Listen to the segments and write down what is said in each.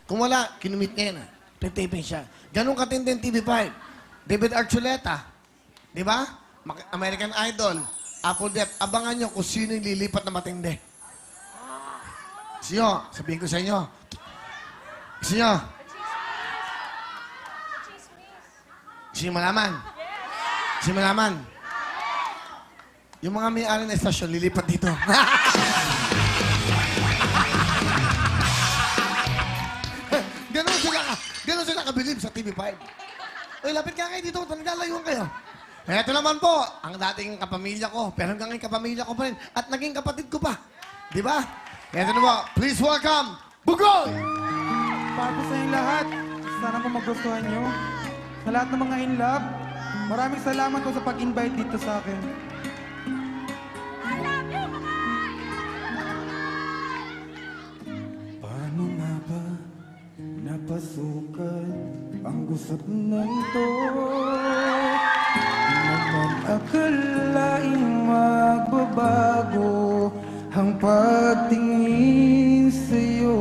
Kung wala, kinumit niya yan. Pre-taping siya. Ganun katindi ang TV5. David Archuleta. Di ba? American Idol. Apple Dep. Abangan nyo kung sino yung lilipat na matindi. Gusto nyo? Sabihin ko sa inyo. Gusto nyo? Gusto nyo malaman? Gusto nyo malaman? Yung mga may-ari na estasyon, lilipat dito. Ganon sila kabilib sa TV5. Uy, lapit ka kayo dito. Naglalayuan kayo. Ito naman po, ang dating kapamilya ko. Pero hanggang ngayon kapamilya ko pa rin. At naging kapatid ko pa. Di ba? Ito na po. Please welcome, Bugoy! Para po sa inyong lahat, sana po magustuhan nyo. Sa lahat ng mga in love, maraming salamat po sa pag-invite dito sa akin. Paano nga ba napasukan ang gusap na ito? Di naman akalaing magbabago ang pagtingin sa'yo.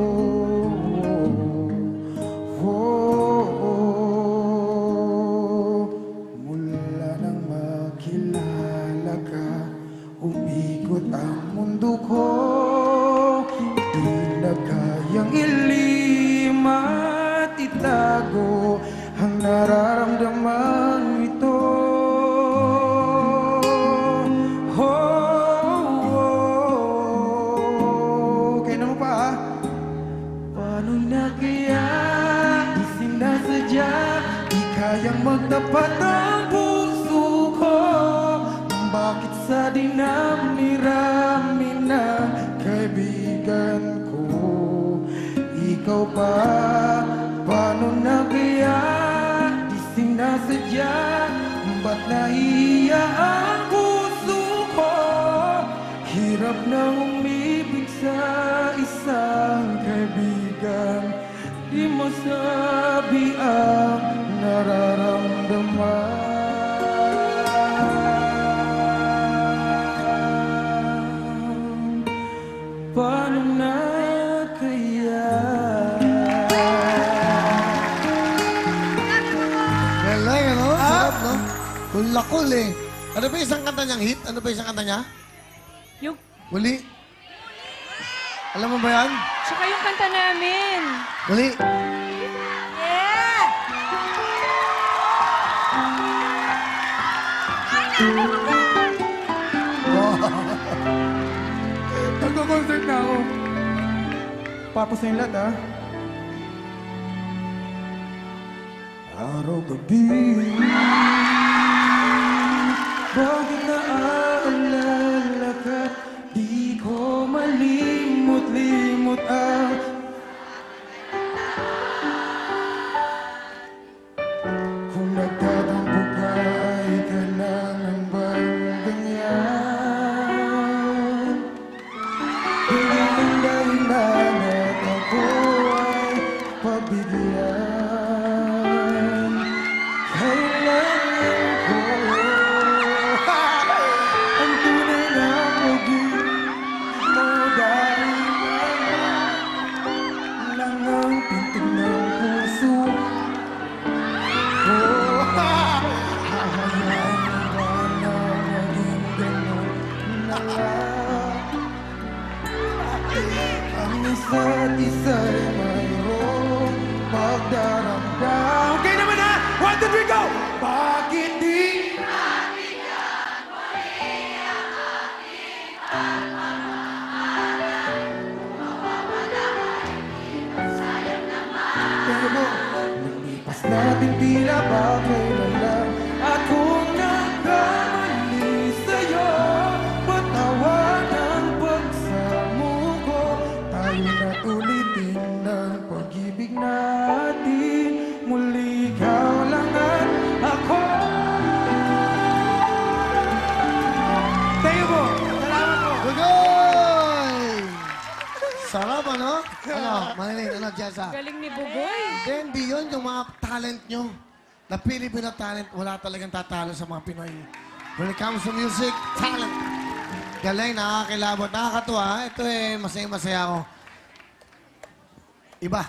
Mula nang makilala ka, umikot ang mundo ko. Di na kayang ilim at itago ang nararamdaman ito. Kaya naman pa ha? Paano na kaya di sinasadya, di kayang magtapat ang puso ko? Bakit sa dinami-rami ng kaibigan ko, ikaw pa? Paano na kaya di sinasadya, ba't nahiya ang puso ko? Hirap na umibig sa isang kaibigan, di masabi ang nararamdaman. Paano na kaya? Galing, ano? Sarap, no? Kulakul, eh. Ano ba isang kanta niyang hit? Ano ba isang kanta niya? Yung, Muli? Alam mo ba yan? tsaka yung kanta namin. Muli? Yeah! Nagko-concert na ako. Papos na yung lahat, ha? Araw-gabi, bakit naaalala ka? Di ko malimot-limot ang kung nagtatampo ka, ka lang ang bang ganyan. Hindi ang dahilan at ako ay pagbigyan. Kailangan ko ang tunay na pag-ibig mo dahil lang ang pintig ng puso ko. Hahayaan mo ba na maging ganun na lang? Ang isa't isa'y mayroong pagdaramdam. Okay naman ha! 1, 2, 3, go! Bakit di? Pero mo, lumipas natin tila ba kailan lang akong nagkamali sa'yo. Patawad ang pagsamo ko, tayo na ulitin ng pag-ibig natin. Muli ikaw lang at ako. Thank you po! Salamat po! Bugoy! Sarap, ano? Ano? Maniling, ano, Jessa? Galing ni Bugoy. Then, beyond yung mga talent nyo, na Filipino talent, wala talagang tatalo sa mga Pinoy. When it comes to music, talent. Galing, nakakakilabot, nakakatuwa. Ito masaya-masaya ako. Iba.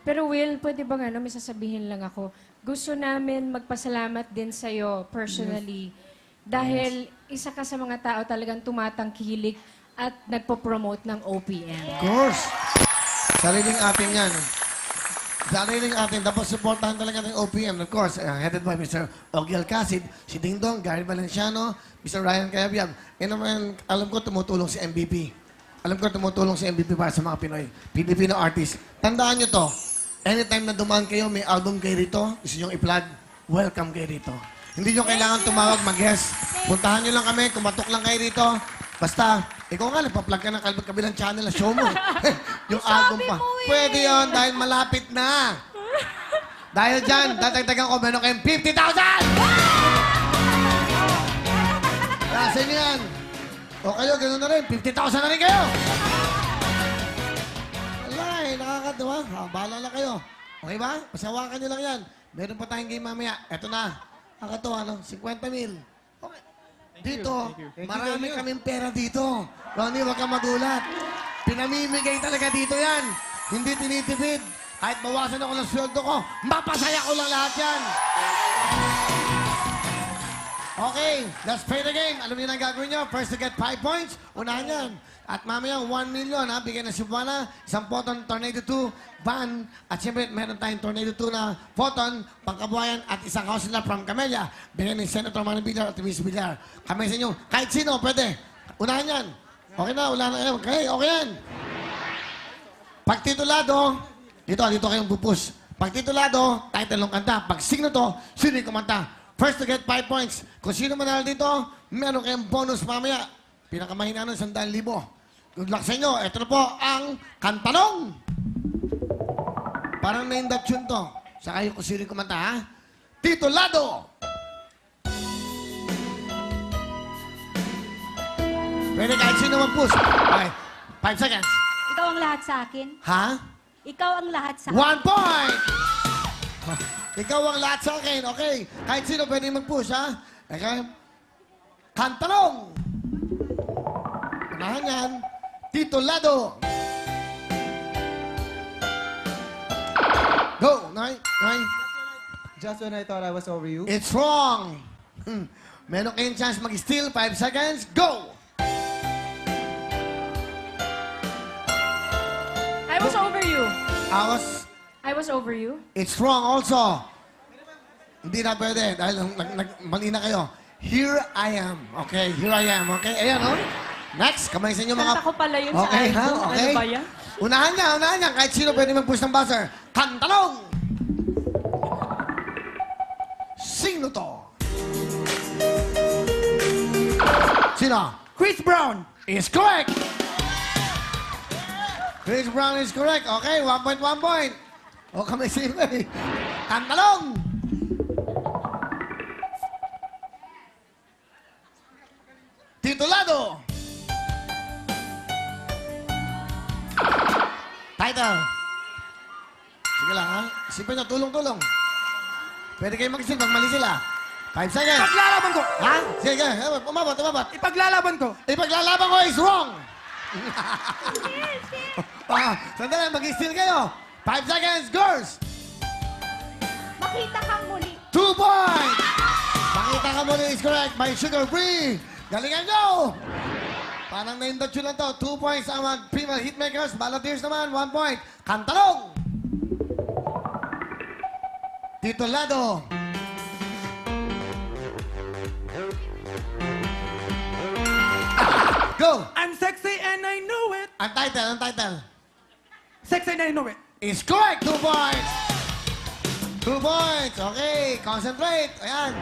Pero Will, pwede bang may sasabihin lang ako? Gusto namin magpasalamat din sa'yo personally. Dahil isa ka sa mga tao talagang tumatangkilik at nagpo-promote ng OPM. Of course. Sariling atin yan. Sariling atin. Tapos supportahan talaga ng OPM. Of course, headed by Mr. Ogiel Casid, si Ding Dong, Gary Valenciano, Mr. Ryan Cayabyab. Yan naman, alam ko tumutulong si MVP. Alam ko tumutulong si MVP para sa mga Pinoy. Filipino artist. Tandaan nyo to. Anytime na dumaan kayo, may album kayo rito, gusto nyo i-plug, welcome kayo rito. Hindi nyo kailangan tumawag mag-guest. Puntahan nyo lang kami, kumatok lang kayo rito. Basta, ikaw nga, nagpa-plug ka ng kabilang channel na show mo. Yung album pa. Pwede yon dahil malapit na. Dahil dyan, dadagdagan ko, meron kayong 50,000! Kasi nyo yan. O kayo, ganoon na rin. 50,000 na rin kayo. Wala eh, nakakatawa. Bahala na kayo. Okay ba? Pasawakan nyo lang yan. Meron pa tayong game mamaya. Eto na. Nakakatawa, no? 50 mil. Okay. Dito, marami kaming pera dito. Ronnie, huwag kang magulat. Pinamimigay talaga dito yan. Hindi tinitipid. Kahit bawasan ako ng sweldo ko, mapasaya ko lang lahat yan. Okay, let's play the game. Alam niyo na ang gagawin niyo. First to get 5 points, unahan yan. At mamaya, 1 million, ha? Bigyan ng Cebuana, isang photon, Tornado 2, van. At siyempre, meron tayong Tornado 2 na photon, pangkabuhayan, at isang house nila from Camellia. Bigyan ni Senator Manny Villar at Miss Villar. Kami sa inyo, kahit sino, pwede. Unahan yan. Okay na, wala na. Okay, okay yan. Pag titulado, dito kayong pupus. Pag titulado, title ng kanta. Pag signo to, sino yung kumanta. First to get 5 points. Kung sino manalo dito, meron kayong bonus mamaya. Pinakamahina nun, 100,000. Good luck sa inyo. Ito na po ang Kantanong. Parang name that tune to. Sa kayo kung sino yung kumanta, ha? Titulado! Pwede kahit sino mag-push. Okay. 5 seconds. Ikaw ang lahat sa akin. Ha? Ikaw ang lahat sa akin. 1 point! Ikaw ang lahat sa akin, okay? Kahit sino pwede mag-push, ha? Okay? Kantanong! Unahan yan. Titulado! Go! Nay! Just when I thought I was over you. It's wrong! Meron kayong chance mag-steal. 5 seconds. Go! I was over you. I was over you. It's wrong also. Hindi na pwede dahil mali na kayo. Here I am. Okay, here I am. Okay, ayan o. Next, kamay sa inyo mga... Kanta ko pala yun sa okay, album. ha? Ano Okay. ba yan? Unahan niya. Kahit sino pwede mag-push ng buzzer. Kantanong! Sino to? Sino? Chris Brown! Is correct! Chris Brown is correct. Okay, 1 point, 1 point. O, kamay sa inyo eh. Kantalong! Titulado! Title. Sige lang, ha? Isipin nyo, tulong-tulong. Pwede kayo mag-isip pag mali sila. 5 seconds. Ipaglalaban ko! Ha? Sige, umabot. Ipaglalaban ko! Ipaglalaban ko is wrong! Sandali, mag-steal kayo. 5 seconds, girls! Makita kang muli. 2 points! Pakita ka muna is correct by Sugar Free. Galingan nyo! Parang na-indot yun lang to. 2 points ang mga female hitmakers. Volunteers naman, 1 point. Kantalong! Titulado. Go! I'm sexy and I know it! Ang title. Sexy and I know it! Is correct! 2 points! 2 points! Okay, concentrate. Ayan.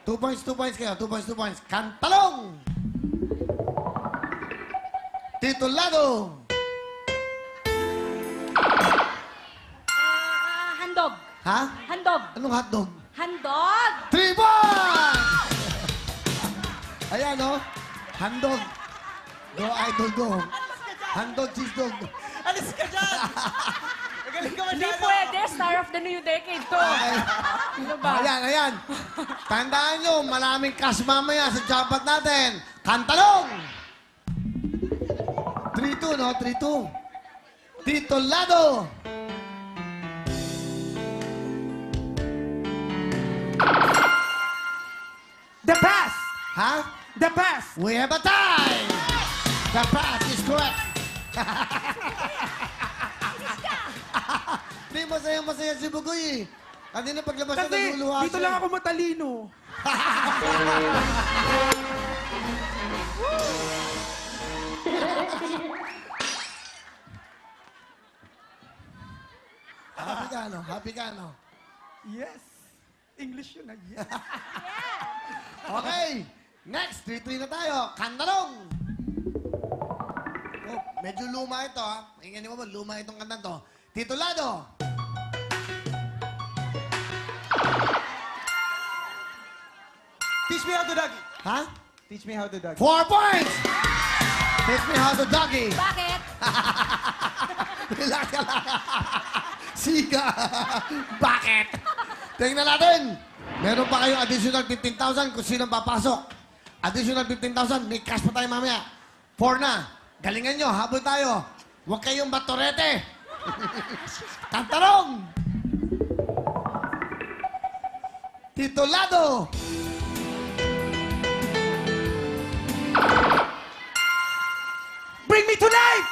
2 points kayo. 2 points. Kantalong! Titulado! Handog. Ha? Handog. Anong hotdog? Handog! 3 points! Ayan, no? Handog. Go, idol, go. Handog, cheese dog. Alis ka dyan! Magaling ka Hindi pwede. Star of the new decade to. Okay. Ano ba? Ayan. Tandaan nyo, maraming cash mamaya sa jackpot natin. Kantalong! 3-2, no? 3-2. Titulado! The pass! Ha? The pass! We have a tie! The pass is correct. Hindi, masaya si Bugoy eh. Kanina paglabas na Kasi nagluluha dito siya. lang ako matalino. Happy ka, no? Happy ka, no? Yes. English yun, yes. Okay. Next, 3-3 na tayo. Kantalong! Oh, medyo luma ito, ha? Ingin mo ba, luma itong kantang to. Titulado! Teach me how to doggy. Ha? Teach me how to doggy. 4 points! Teach me how to doggy. Bakit? Relax ka lang. Siga. Bakit? Tingnan natin. Meron pa kayong additional 15,000 kung sino papasok. Additional 15,000. May cash pa tayo mamaya. 4 na. Galingan nyo. Habol tayo. Huwag kayong batorete. Kantarong! Titulado! Bring me to life!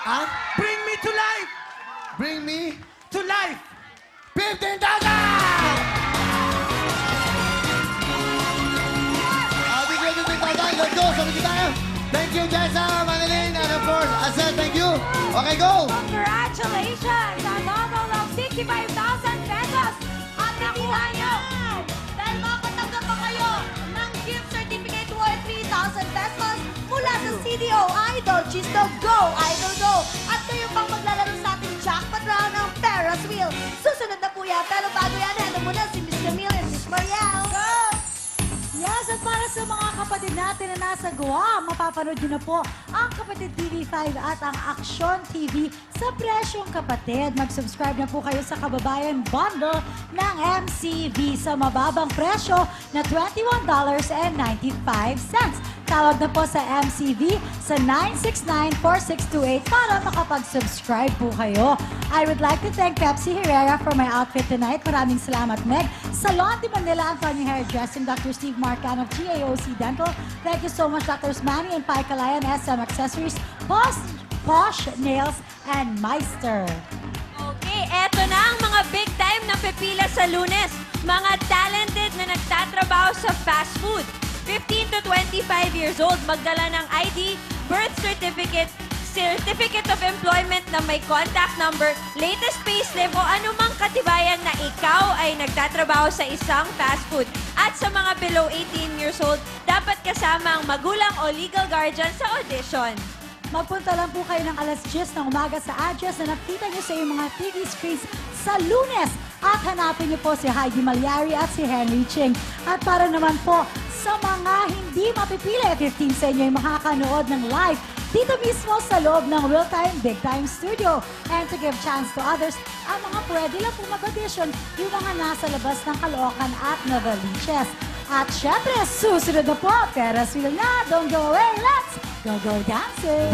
Ha? Bring me to life! Bring me To life! 15,000! Happy 15,000. Let's go. Sabi tayo. Thank you, Jessa, Manilin, and of course, I said thank you. Okay, go. Congratulations! A total of 65,000 pesos ang nakuha nyo! Dahil makatanggap pa kayo ng gift certificate worth 3,000 pesos mula sa CDO Idol Chisto Go! Idol Go! At kayo pang maglalaro sa ating jackpot round ng Ferris Wheel. Susunod na po yan, pero bago yan, handa muna si Miss Camille and Miss Mariel. Go! Yes, at para sa mga kapatid natin na nasa Guam, mapapanood nyo na po ang Kapatid TV5 at ang Aksyon TV sa presyong kapatid. Mag-subscribe na po kayo sa Kababayan Bundle ng MCV sa mababang presyo na $21.95. Tawag na po sa MCV sa 969-4628 para makapag-subscribe po kayo. I would like to thank Pepsi Herrera for my outfit tonight. Maraming salamat, Meg. Salon de Manila, Antonio Hairdressing, Dr. Steve Marcan of GAOC Dental. Thank you so much, Dr. Manny and Pai Kalayan, SM Accessories, Posh Nails, and Meister. Okay, eto na ang mga big time na pipila sa Lunes. Mga talented na nagtatrabaho sa fast food. 15 to 25 years old, magdala ng ID, birth certificate, certificate of employment na may contact number, latest payslip o anumang katibayan na ikaw ay nagtatrabaho sa isang fast food. At sa mga below 18 years old, dapat kasama ang magulang o legal guardian sa audition. Magpunta lang po kayo ng alas 10 ng umaga sa address na nakita nyo sa iyong mga TV screens sa Lunes. At hanapin niyo po si Heidi Malyari at si Henry Ching. At para naman po sa mga hindi mapipili, 15 sa inyo yung makakanood ng live dito mismo sa loob ng Real Time Big Time Studio. And to give chance to others, ang mga pwede lang po mag-audition, yung mga nasa labas ng Caloocan at Novaliches. At syempre, susunod na po, Ferris Wheel na, don't go away, let's go dancing!